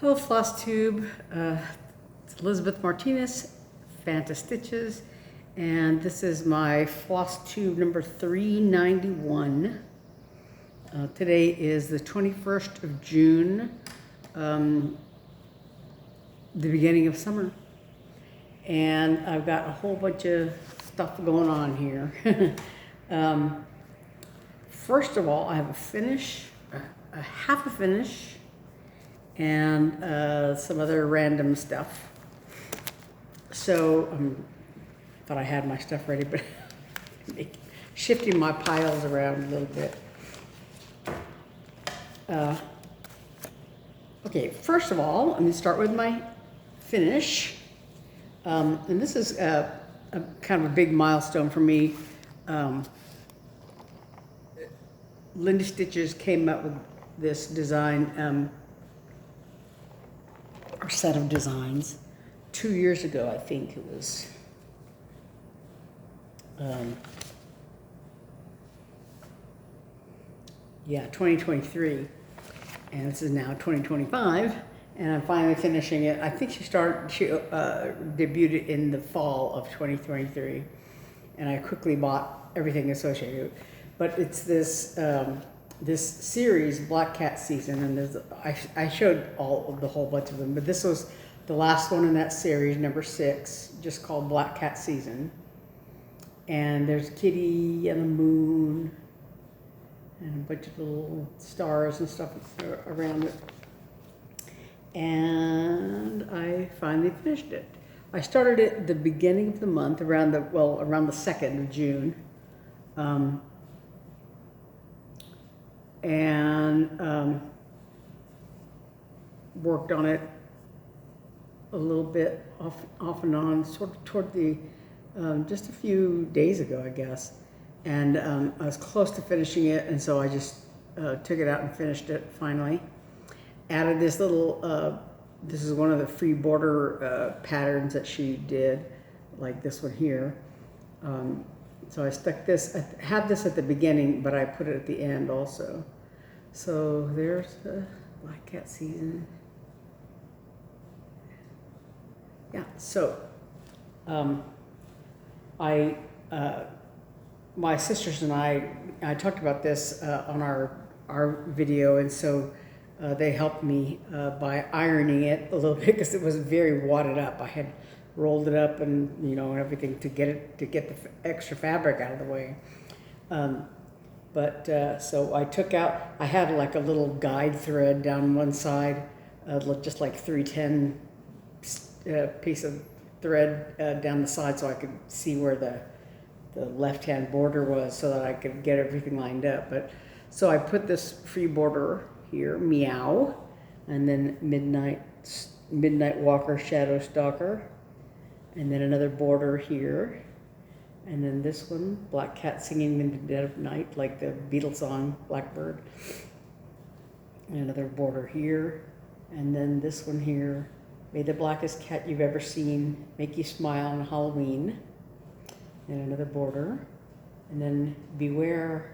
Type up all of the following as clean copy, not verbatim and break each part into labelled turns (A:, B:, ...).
A: Hello Flosstube, it's Elizabeth Martinez, phantastitches, and this is my Flosstube number 391. Today is the 21st of June, the beginning of summer, and I've got a whole bunch of stuff going on here. First of all, I have a finish, a half a finish, and some other random stuff. So thought I had my stuff ready, but shifting my piles around a little bit. Okay, first of all, let me start with my finish. And this is a kind of a big milestone for me. Lindy Stitches came up with this design, or set of designs 2 years ago, I think it was. Yeah, 2023, and this is now 2025, and I'm finally finishing it. I think she debuted it in the fall of 2023, and I quickly bought everything associated. But it's this this series, Black Cat Season, and I showed the whole bunch of them, but this was the last one in that series, number 6, just called Black Cat Season. And there's Kitty and the moon and a bunch of little stars and stuff around it. And I finally finished it. I started it at the beginning of the month, around the 2nd of June. And worked on it a little bit off and on, sort of toward the, just a few days ago, I guess. And I was close to finishing it, and so I just took it out and finished it finally. Added this little, this is one of the free border patterns that she did, like this one here. So I stuck this, I had this at the beginning, but I put it at the end also. So there's the Black Cat Season. Yeah, so my sisters and I talked about this on our video, and so they helped me by ironing it a little bit because it was very wadded up. I had rolled it up and and everything to get the extra fabric out of the way. So I took out, I had like a little guide thread down one side, just like 310 piece of thread down the side, so I could see where the left-hand border was, so that I could get everything lined up. So I put this free border here, Meow, and then Midnight Walker, Shadow Stalker, and then another border here, and then this one, Black Cat Singing in the Dead of Night, like the Beatles song, Blackbird, and another border here, and then this one here, May the blackest cat you've ever seen make you smile on Halloween, and another border, and then Beware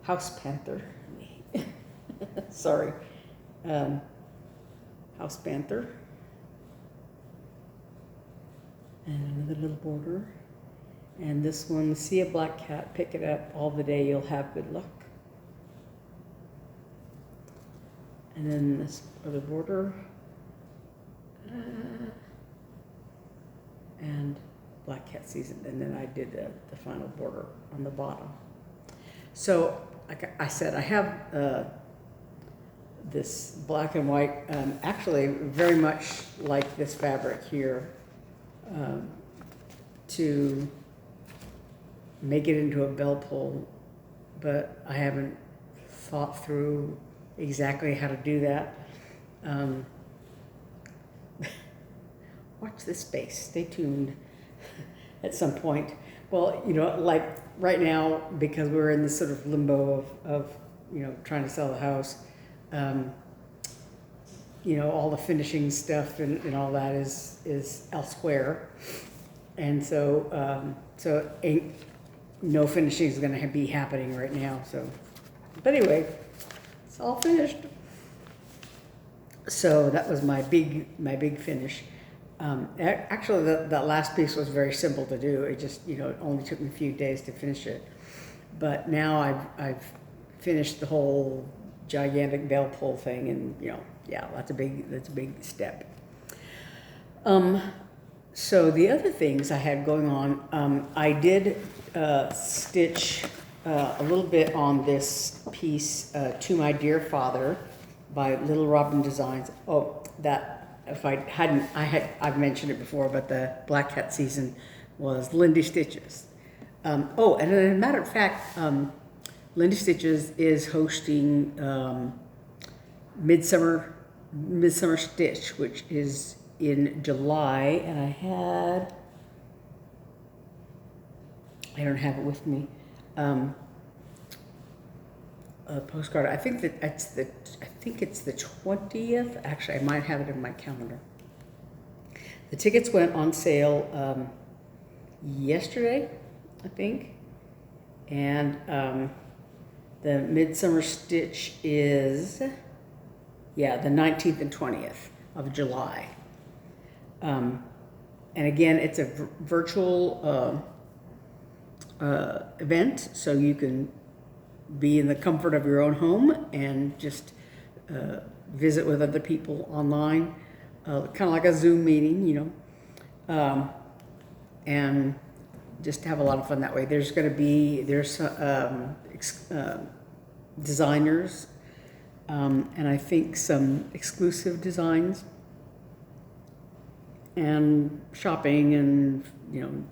A: House Panther, sorry, House Panther, and another little border, and this one, See a black cat, pick it up, all the day you'll have good luck. And then this other border, and Black Cat Season, and then I did the final border on the bottom. So, like I said, I have this black and white, actually very much like this fabric here, to make it into a bell pull, but I haven't thought through exactly how to do that. Watch this space, stay tuned at some point. Well, like right now, because we're in this sort of limbo of trying to sell the house, all the finishing stuff and all that is elsewhere. And so, no finishing is going to be happening right now. So, but anyway, it's all finished. So that was my big finish. Actually, that last piece was very simple to do. It just, it only took me a few days to finish it. But now I've finished the whole gigantic bell pull thing, and yeah, that's a big step. So the other things I had going on, I did stitch a little bit on this piece, To My Dear Father by Little Robin Designs. Oh, that, if I hadn't, I've mentioned it before, but the Black Cat season was Lindy Stitches. Oh, and as a matter of fact, Lindy Stitches is hosting Midsummer Stitch, which is in July, and I don't have it with me, a postcard. I think it's the 20th. Actually, I might have it in my calendar. The tickets went on sale yesterday, I think, and the Midsummer Stitch is, yeah, the 19th and 20th of July. And again, it's a virtual event, so you can be in the comfort of your own home and just visit with other people online, kind of like a Zoom meeting, and just have a lot of fun that way. There's designers, and I think some exclusive designs, and shopping, and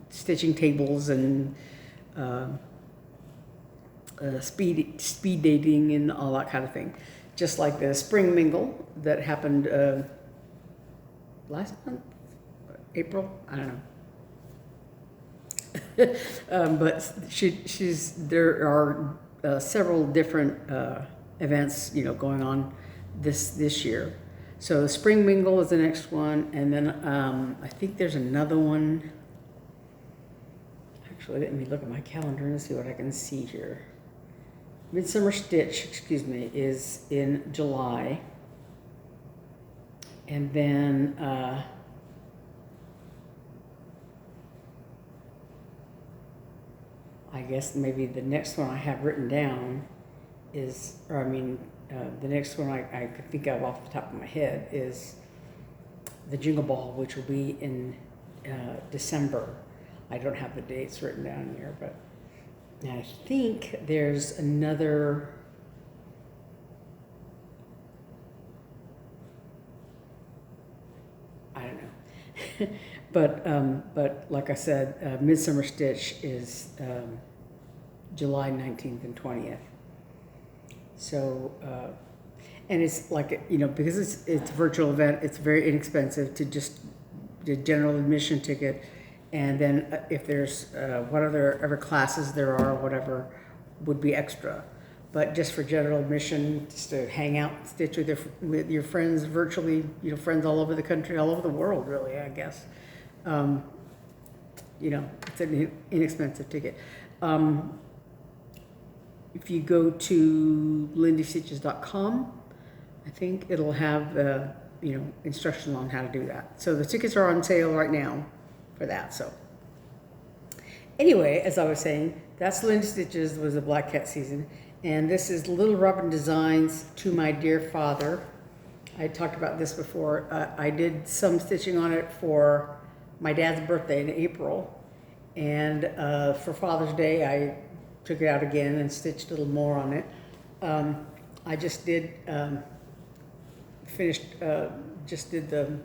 A: stitching tables, and speed dating, and all that kind of thing. Just like the spring mingle that happened last month, April, I don't know. But there are several different events, going on this year. So the spring mingle is the next one, and then I think there's another one. Actually, let me look at my calendar and see what I can see here. Midsummer Stitch, is in July, and then I guess maybe the next one I have written down is, the next one I could think of off the top of my head is the Jingle Ball, which will be in December. I don't have the dates written down here, but I think there's another, I don't know. But like I said, Midsummer Stitch is July 19th and 20th. So, and it's like, because it's a virtual event, it's very inexpensive to just the general admission ticket. And then if there's whatever classes there are, whatever would be extra. But just for general admission, just to hang out, stitch with your friends virtually, friends all over the country, all over the world, really, I guess. It's an inexpensive ticket. If you go to lindystitches.com, I think it'll have instructions on how to do that. So the tickets are on sale right now for that. So anyway, as I was saying, that's Lindy Stitches, was the Black Cat season, and this is Little Robin Designs, To My Dear Father. I talked about this before. I did some stitching on it for my dad's birthday in April, and for Father's Day I took it out again and stitched a little more on it. I just did just did the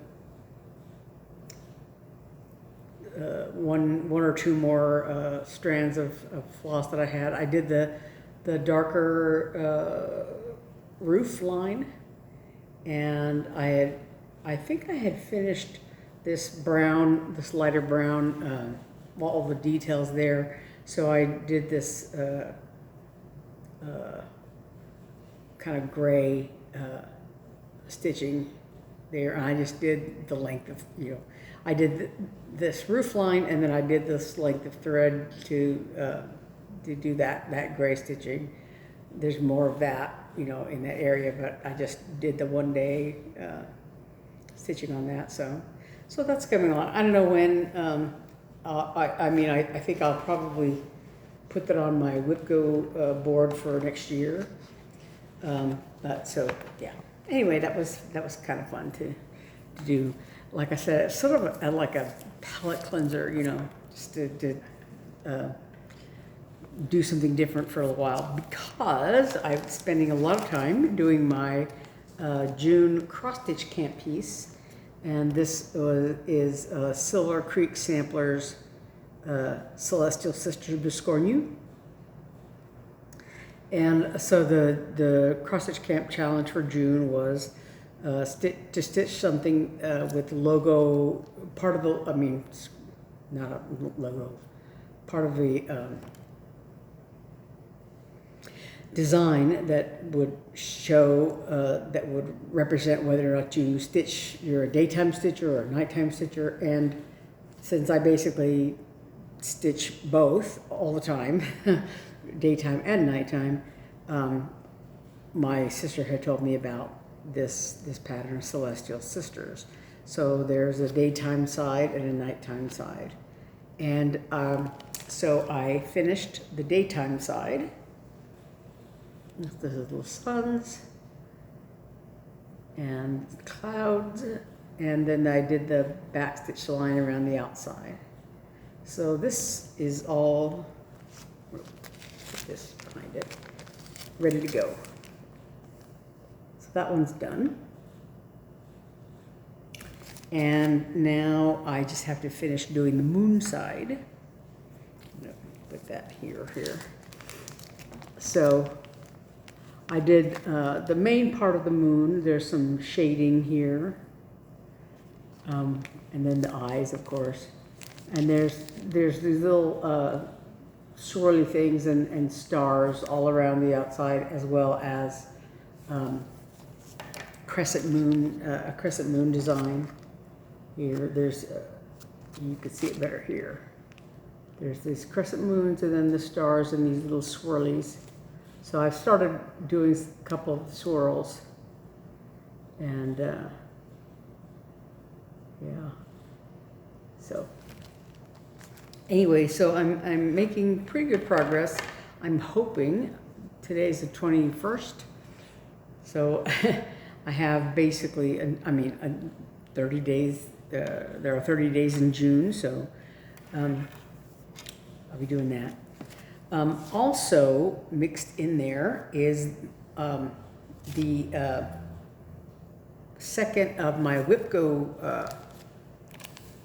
A: one or two more strands of floss that I had. I did the darker roof line, and I think I had finished this lighter brown, all the details there. So I did this kind of gray stitching there, and I just did the length of, I did this roof line, and then I did this length of thread to do that gray stitching. There's more of that you know, in that area, but I just did the 1 day stitching on that. So that's coming along. I don't know when. I mean, I think I'll probably put that on my WIPGO board for next year. But so yeah. Anyway, that was kind of fun to do. Like I said, it's sort of like a palette cleanser, you know, just to do something different for a little while, because I'm spending a lot of time doing my June cross stitch camp piece, and this is Silver Creek Samplers Celestial Sisters Biscornu. And so the cross stitch camp challenge for June was to stitch something with the logo, part of the, I mean, not a logo, part of the design that would show, that would represent whether or not you're a daytime stitcher or a nighttime stitcher. And since I basically stitch both all the time, daytime and nighttime, my sister had told me about this pattern of Celestial Sisters. So there's a daytime side and a nighttime side. And so I finished the daytime side with the little suns and clouds, and then I did the back stitch line around the outside. So this is all, put this behind it, ready to go. So that one's done. And now I just have to finish doing the moon side. Put that here. So I did the main part of the moon. There's some shading here. And then the eyes, of course. And there's these little swirly things and stars all around the outside, as well as a crescent moon design. Here, there's, you can see it better here. There's these crescent moons and then the stars and these little swirlies. So I've started doing a couple of swirls, and yeah. So anyway, so I'm making pretty good progress. I'm hoping today's the 21st, so I have basically, 30 days. There are 30 days in June, so I'll be doing that. Also mixed in there is the second of my WIPGO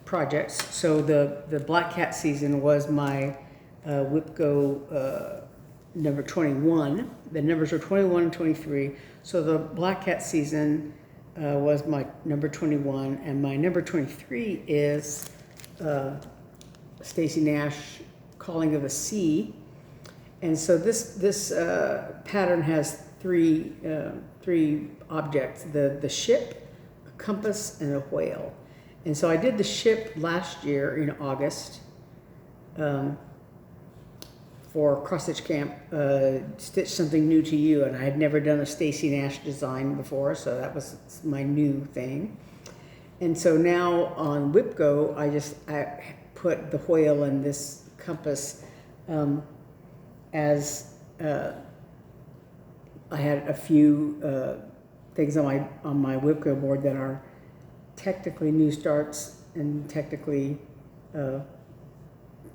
A: projects. So the Black Cat season was my WIPGO number 21. The numbers are 21 and 23. So the Black Cat season was my number 21, and my number 23 is Stacy Nash, Calling of the Sea. And so this pattern has three objects: the ship, a compass, and a whale. And so I did the ship last year in August for cross stitch camp, Stitch Something New to You, and I had never done a Stacy Nash design before, so that was my new thing. And so now on WIPGO, I put the whale and this compass as I had a few things on my WIPGO board that are technically new starts and technically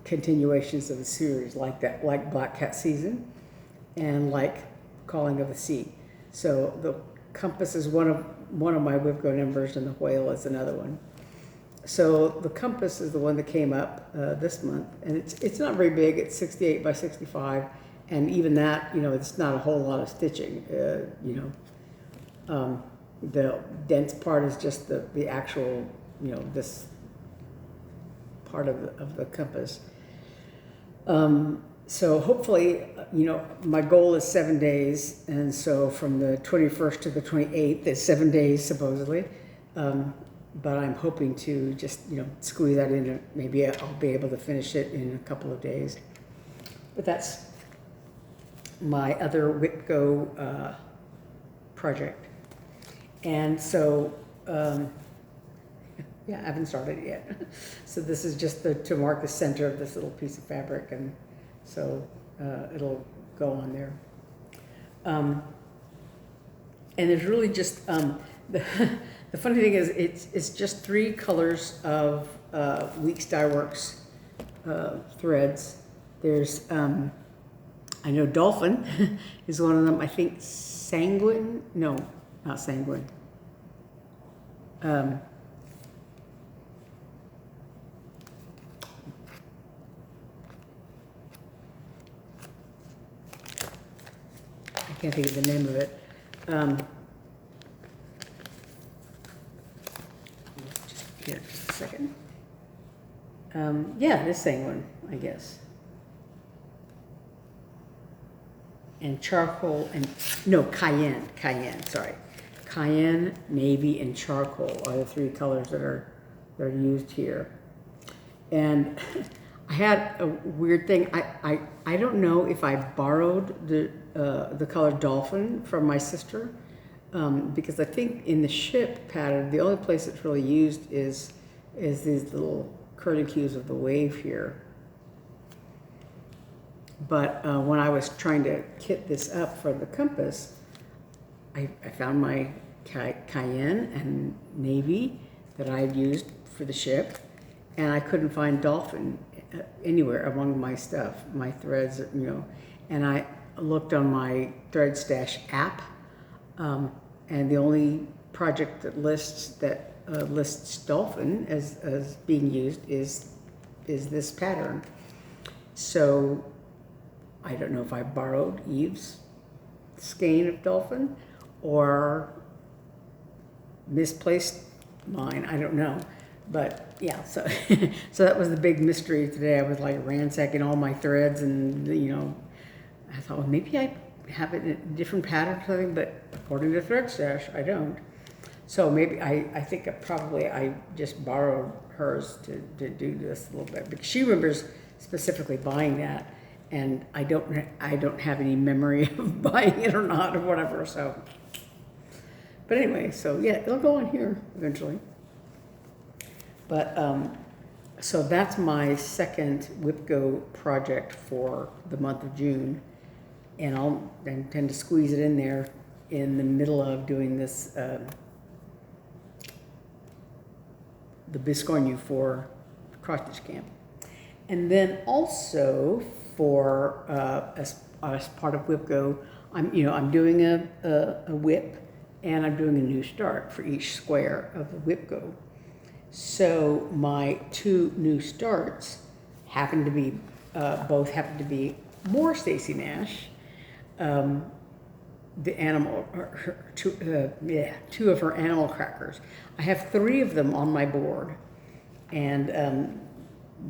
A: continuations of the series, like Black Cat season and like Calling of the Sea. So the compass is one of my WIPGO numbers, and the whale is another one. So the compass is the one that came up this month, and it's not very big. It's 68 by 65, and even that, it's not a whole lot of stitching. The dense part is just the actual, this part of the compass. So hopefully, my goal is 7 days, and so from the 21st to the 28th is 7 days supposedly. But I'm hoping to just, squeeze that in. Maybe I'll be able to finish it in a couple of days. But that's my other WIPGO project. And so, yeah, I haven't started it yet. So this is just to mark the center of this little piece of fabric, and so it'll go on there. And there's really just, the funny thing is it's just 3 colors of Weeks Dye Works threads. There's, I know Dolphin is one of them. I think Sanguine, no, not Sanguine. I can't think of the name of it. Just here, just a second. Yeah, it is Sanguine, I guess. And charcoal and, no, cayenne, sorry. Cayenne, navy, and charcoal are the 3 colors that are used here. And I had a weird thing. I don't know if I borrowed the color Dolphin from my sister, because I think in the ship pattern, the only place it's really used is these little curlicues of the wave here. But when I was trying to kit this up for the compass, I found my cayenne and navy that I had used for the ship, and I couldn't find Dolphin anywhere among my stuff, my threads, you know. And I looked on my Thread Stash app, and the only project that lists Dolphin as being used is this pattern. So I don't know if I borrowed Eve's skein of Dolphin or misplaced mine. I don't know. But yeah, so so that was the big mystery today. I was like ransacking all my threads, and you know, I thought, well, maybe I have it in a different pattern or something, but according to Thread Stash, I don't. So maybe I think I just borrowed hers to do this a little bit, because she remembers specifically buying that, and I don't have any memory of buying it or not or whatever. So, but anyway, so yeah, it'll go on here eventually. But so that's my second WIPGO project for the month of June, and I'll intend to squeeze it in there in the middle of doing this the Biscornu for cross stitch camp. And then also for as part of WIPGO, I'm doing a WIP, and I'm doing a new start for each square of the WIPGO. So my 2 new starts happen to be both happen to be more Stacy Nash. The animal, 2 of her animal crackers. I have 3 of them on my board, and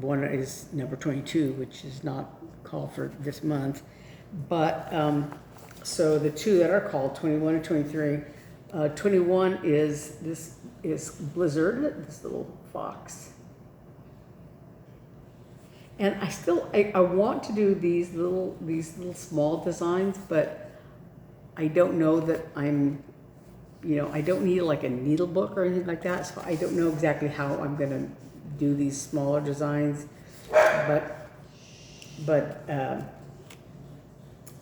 A: one is number 22, which is not called for this month. But so the 2 that are called 21 and 23. 21 is Blizzard, this little fox. And I want to do these little small designs, but I don't know that I don't need like a needle book or anything like that, so I don't know exactly how I'm gonna do these smaller designs, but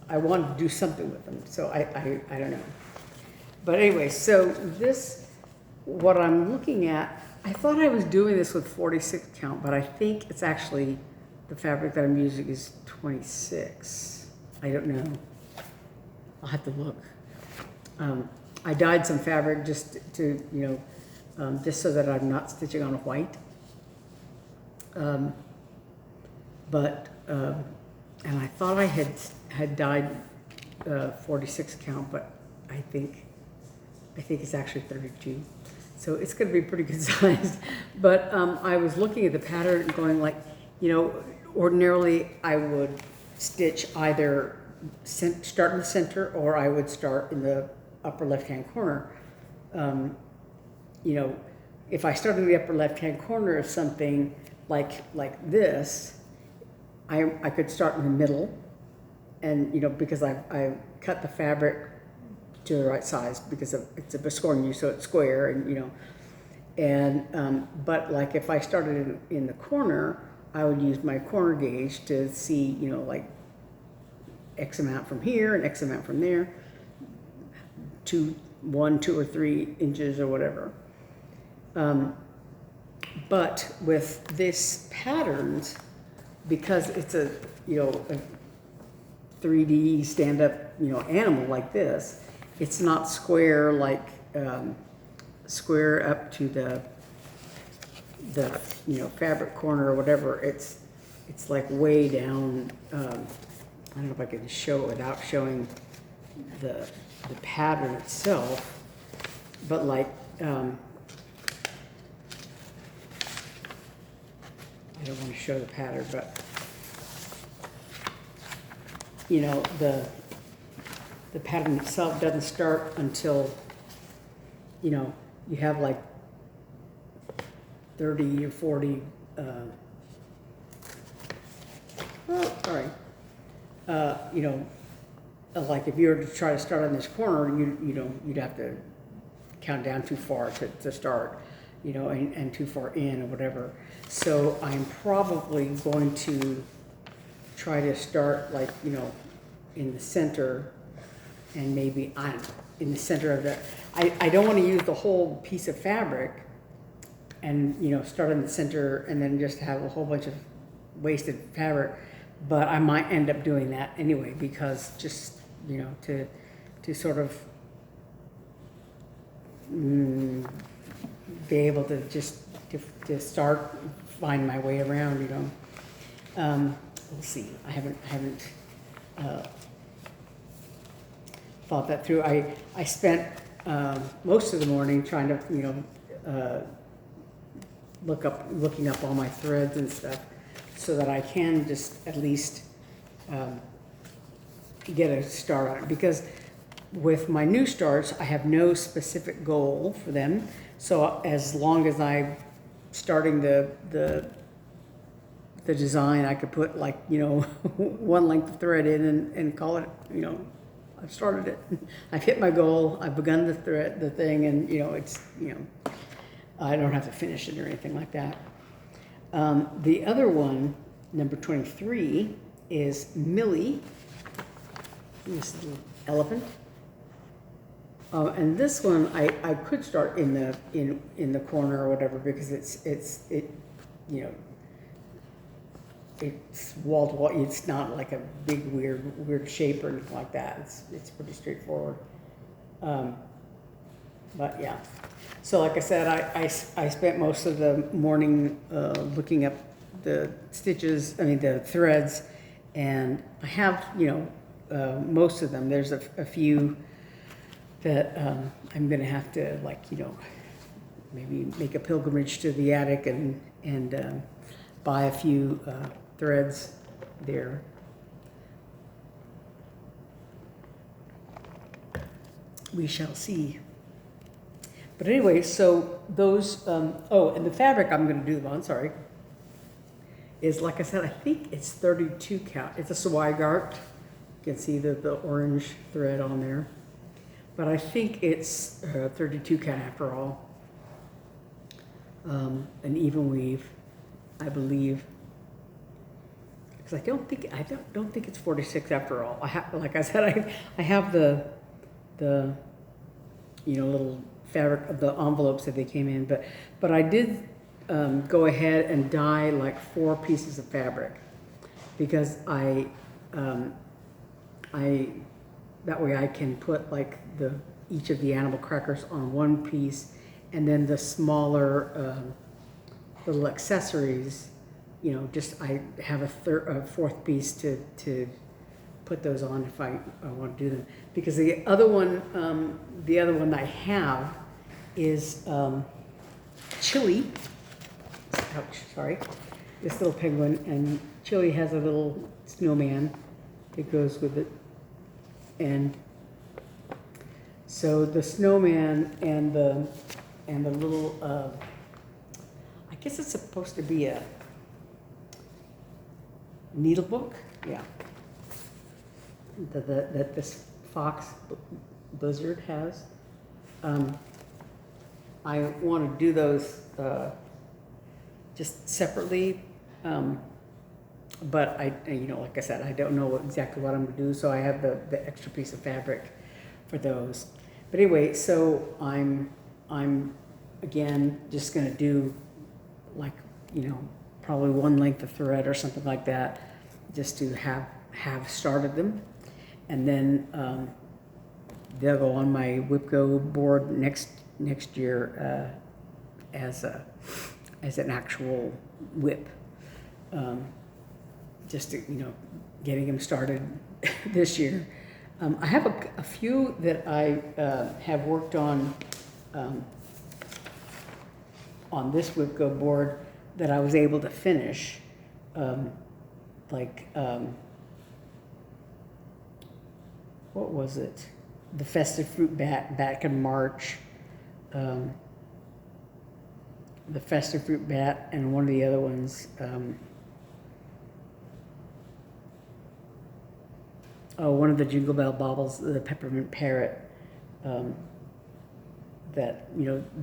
A: I want to do something with them, so I don't know. But anyway, so this, what I'm looking at, I thought I was doing this with 46 count, but I think it's actually, the fabric that I'm using is 26. I don't know. I'll have to look. I dyed some fabric just to, just so that I'm not stitching on a white. And I thought I had dyed 46 count, but I think it's actually 32. So it's going to be pretty good size. But I was looking at the pattern and going like, ordinarily I would stitch either start in the center, or I would start in the upper left-hand corner. If I start in the upper left-hand corner of something like this, I could start in the middle, and because I cut the fabric to the right size because it's a Biscornu, so it's square, and but like if I started in the corner, I would use my corner gauge to see, like X amount from here and X amount from there, 1, 2, or 3 inches or whatever. But with this patterns, because it's a 3D stand-up animal like this, it's not square like square up to the fabric corner or whatever. It's like way down. I don't know if I can show it without showing the pattern itself, but like I don't want to show the pattern, but the pattern itself doesn't start until you have like 30 or 40 like if you were to try to start on this corner, you'd have to count down too far to start, and too far in or whatever. So I'm probably going to try to start like, in the center, and maybe in the center of I don't want to use the whole piece of fabric and, start in the center and then just have a whole bunch of wasted fabric, but I might end up doing that anyway, because just, to sort of be able to just to start find my way around, we'll see. I haven't thought that through. I spent most of the morning trying to looking up all my threads and stuff, so that I can just at least get a start on it. Because with my new starts, I have no specific goal for them. So as long as I'm starting the design, I could put like, one length of thread in and call it, I've started it. I've hit my goal. I've begun the thing, and it's, I don't have to finish it or anything like that. The other one, number 23, is Millie. This little elephant. And this one I could start in the corner or whatever, because it's wall to wall. It's not like a big weird shape or anything like that. It's pretty straightforward. But yeah. So like I said, I spent most of the morning looking up the stitches. I mean the threads, and I have most of them. There's a few that I'm going to have to maybe make a pilgrimage to the attic and buy a few threads there. We shall see. But anyway, so those, and the fabric I'm going to do, sorry, is, like I said, I think it's 32 count. It's a Zweigart. You can see the orange thread on there. But I think it's 32 count after all. An even weave, I believe. Because I don't think it's 46 after all. Like I said, I have the little fabric of the envelopes that they came in, but I did go ahead and dye like 4 pieces of fabric, because that way I can put like each of the animal crackers on one piece, and then the smaller little accessories, just I have a 4th piece to put those on if I want to do them. Because the other one I have is Chili. Ouch, sorry. This little penguin, and Chili has a little snowman that goes with it. And so the snowman and the little, I guess it's supposed to be a needle book, yeah. That this fox Blizzard has. I want to do those just separately, but like I said, I don't know exactly what I'm going to do, so I have the extra piece of fabric for those. But anyway, so I'm again just going to do like, probably one length of thread or something like that, just to have started them, and then they'll go on my WIPGO board next year as an actual WIP. Just to, getting them started this year. I have a few that I have worked on this WIPGO board that I was able to finish, what was it? The festive fruit bat back in March, the festive fruit bat, and one of the other ones, one of the Jingle Bell Baubles, the peppermint parrot, that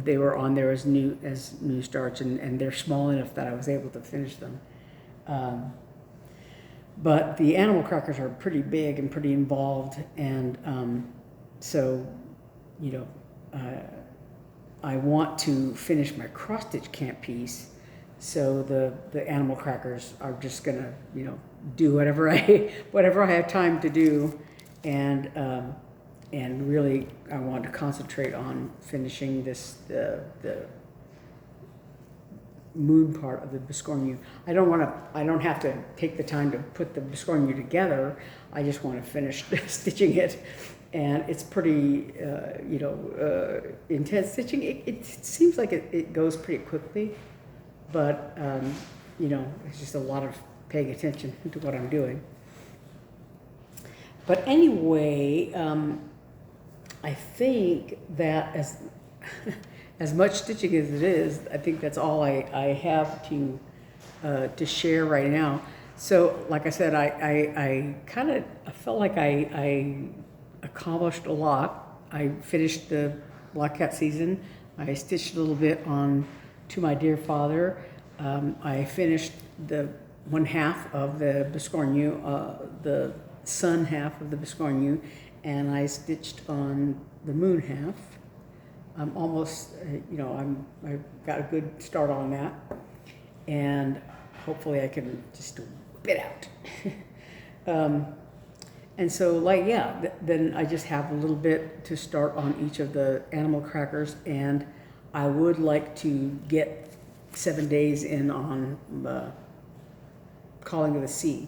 A: they were on there as new starts, and they're small enough that I was able to finish them. But the animal crackers are pretty big and pretty involved, and so I want to finish my cross stitch camp piece. So the animal crackers are just gonna do whatever I have time to do, and really I want to concentrate on finishing the moon part of the Biscornu. I don't have to take the time to put the Biscornu together. I just want to finish stitching it, and it's pretty intense stitching. It seems like it goes pretty quickly, but it's just a lot of paying attention to what I'm doing. But anyway, I think that as much stitching as it is, I think that's all I have to share right now. So, like I said, I felt like I accomplished a lot. I finished the Black Cat season. I stitched a little bit on To My Dear Father. I finished the one half of the Biscornu, the sun half of the Biscornu, and I stitched on the moon half. I'm almost, I've got a good start on that, and hopefully I can just whip it out. And so, then I just have a little bit to start on each of the animal crackers, and I would like to get 7 days in on Calling of the Sea.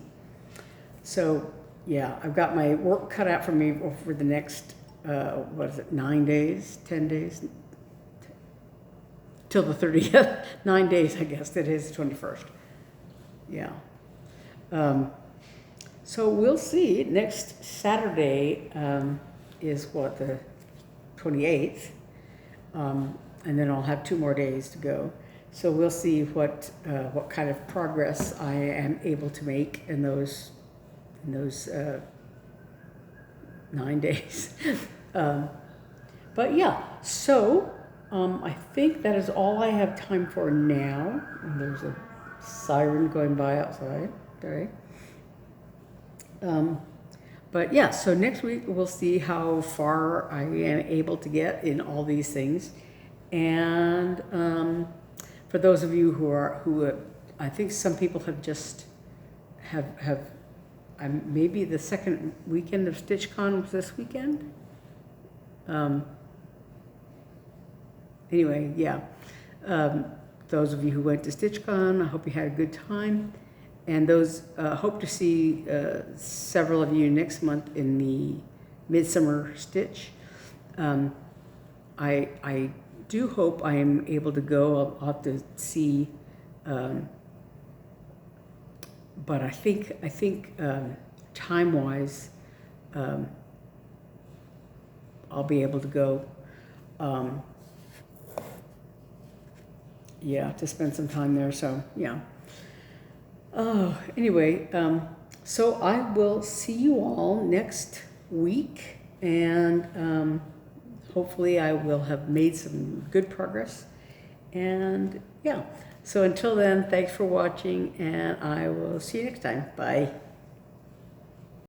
A: So, yeah, I've got my work cut out for me for the next 9 days, 10 days, till the 30th, 9 days, I guess, that is the 21st. Yeah. So we'll see. Next Saturday is the 28th, and then I'll have 2 more days to go. So we'll see what kind of progress I am able to make in those 9 days. But yeah, so I think that is all I have time for now. And there's a siren going by outside. Sorry. But yeah, so next week we'll see how far I am able to get in all these things. And for those of you who I think some people have just have maybe the second weekend of StitchCon was this weekend. Anyway, yeah. Those of you who went to StitchCon, I hope you had a good time. And those hope to see several of you next month in the Midsummer Stitch. I do hope I am able to go. I'll have to see. But I think time-wise, I'll be able to go. Yeah, to spend some time there. So yeah. Anyway, so I will see you all next week, And hopefully I will have made some good progress. And yeah, so until then, thanks for watching, and I will see you next time. Bye.